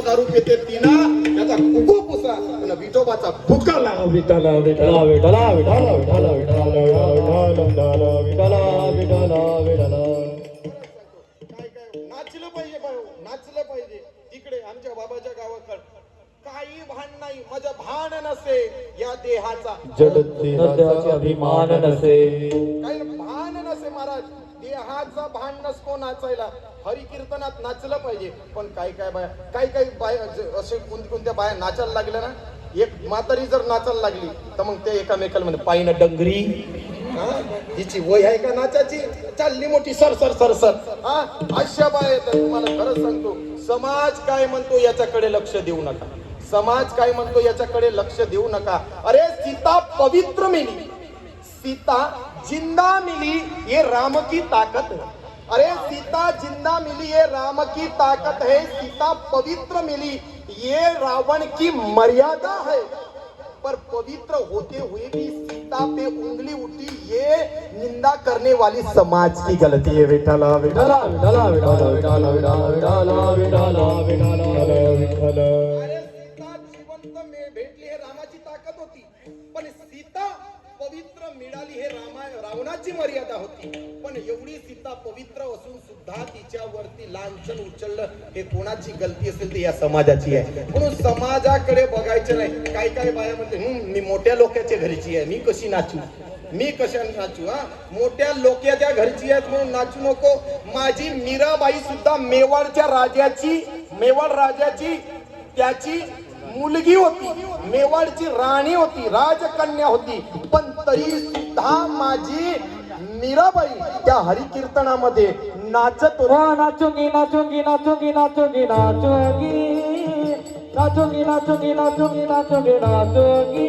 दारू पिते तिना त्याचा कुकू पुसा आणि विठोबाचा भुका लावा. विठला विठला विठला विठला विठला विठला विठला विठला विठला. काय काय नाचलं पाहिजे बायो, नाचलं पाहिजे. तिकडे आमच्या बाबाच्या गावाकडे काही भान नाही, माझं भान नसे या देहाचा, जडतेचा अभिमान नसे. काही भान नसे महाराज, देहाचा भान नसतो नाचायला. हरी कीर्तनात नाचलं पाहिजे. पण काय काय बाया, काही बाया असे कोणत्या बाया नाचायला लागल्या ना, एक म्हातारी जर नाचायला लागली तर मग ते एकामेकाला म्हणजे पायीनं डंगरी, हिची वय आहे का नाचाची, चालली मोठी सर सर सर सर. हा अशा बाया. तर तुम्हाला खरंच सांगतो, समाज काय म्हणतो याच्याकडे लक्ष देऊ नका. समाज काय म्हणतो याच्याकडे लक्ष देऊ नका. अरे सीता पवित्र मिली, सीता जिंदा मिली, ये राम की ताकत है. अरे सीता जिंदा मिली, ये राम की ताकत है. सीता पवित्र मिली, ये रावण की मर्यादा है. पर पवित्र होते हुए भी सीता पे उंगली उठी, ये निंदा करने वाली समाज की गलती है. विठला विठला विठला विठला विठला विठला विठला विठला विठला. अरे सीता जिवंत भेटली हे रामाची ताकद होती, पण सीता पवित्र मिळाली हे रावणाची मर्यादा होती. पण एवढी सीता पवित्र असून सुद्धा तिच्यावरती लांछन उचललं, हे कोणाची गलती असेल ती या समाजाची आहे. म्हणून समाजाकडे बघायचं नाही. काय काय बाया म्हणते, मी मोठ्या लोकांच्या घरची आहे, मी कशी नाचू, मी कशा नाचू. हा मोठ्या लोकांच्या घरची आहेत म्हणून नाचू नको. माझी मीराबाई सुद्धा मेवाडच्या राजाची, मेवाड राजाची त्याची मुलगी होती, मेवाडची राणी होती, राजकन्या होती. पण तरी सुद्धा माझी मीराबाई त्या हरिकीर्तनामध्ये नाचत होती. नाचूंगी नाचूंगी नाचूंगी नाचूंगी नाचूंगी नाचूंगी नाचूंगी नाचूंगी नाचूंगी नाचूंगी.